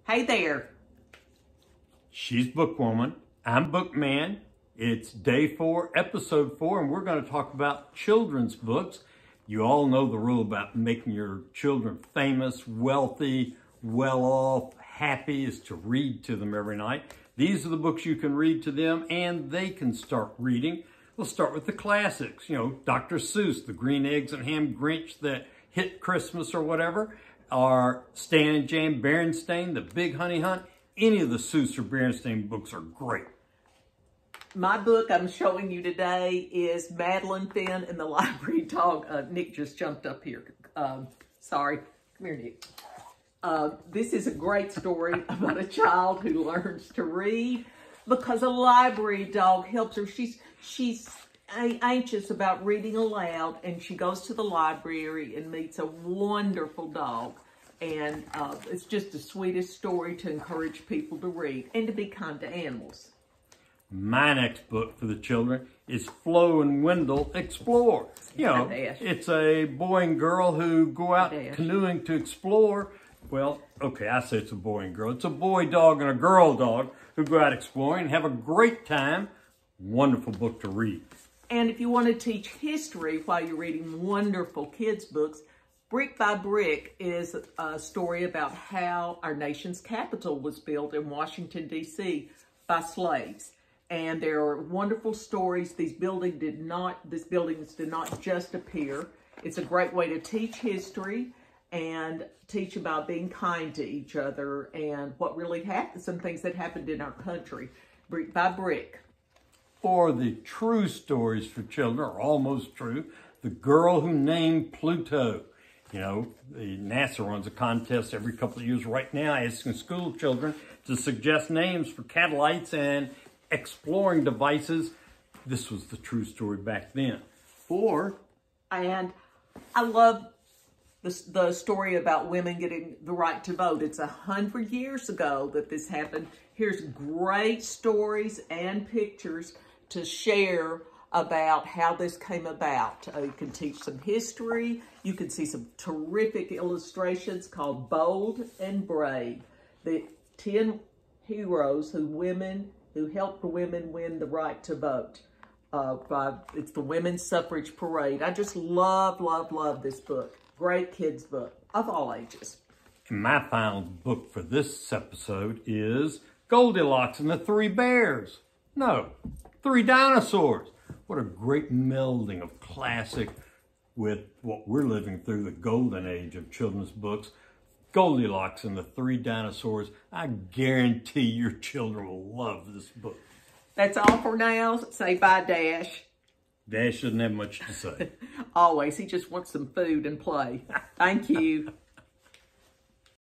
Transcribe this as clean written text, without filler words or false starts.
Hey there. She's Bookwoman. I'm Bookman. It's day 4, episode 4, and we're going to talk about children's books. You all know the rule about making your children famous, wealthy, well-off, happy is to read to them every night. These are the books you can read to them, and they can start reading. We'll start with the classics. You know, Dr. Seuss, the Green Eggs and Ham Grinch that hit Christmas or whatever, or Stan and Jan Berenstain, The Big Honey Hunt. Any of the Seuss or Berenstain books are great. My book I'm showing you today is Madeline Finn and the Library Dog. Nick just jumped up here. Sorry. Come here, Nick. This is a great story about a child who learns to read because a library dog helps her. She's anxious about reading aloud, and she goes to the library and meets a wonderful dog. And it's just the sweetest story to encourage people to read and to be kind to animals. My next book for the children is Flo and Wendell Explore. You know, it's a boy and girl who go out canoeing to explore. Well, okay, I say it's a boy and girl. It's a boy dog and a girl dog who go out exploring and have a great time. Wonderful book to read. And if you want to teach history while you're reading wonderful kids' books, Brick by Brick is a story about how our nation's capital was built in Washington, D.C. by slaves. And there are wonderful stories. These buildings did not just appear. It's a great way to teach history and teach about being kind to each other and what really happened, some things that happened in our country. Brick by Brick. For the true stories for children, or almost true, The Girl Who Named Pluto. You know, the NASA runs a contest every couple of years right now asking school children to suggest names for satellites and exploring devices. This was the true story back then. And I love the story about women getting the right to vote. It's 100 years ago that this happened. Here's great stories and pictures to share about how this came about. You can teach some history. You can see some terrific illustrations called Bold and Brave. The 10 heroes who helped women win the right to vote. It's the Women's Suffrage Parade. I just love, love, love this book. Great kids book of all ages. And my final book for this episode is Goldilocks and the Three Bears. No, Three Dinosaurs. What a great melding of classic with what we're living through, the golden age of children's books. Goldilocks and the Three Dinosaurs. I guarantee your children will love this book. That's all for now. Say bye, Dash. Dash doesn't have much to say. Always. He just wants some food and play. Thank you.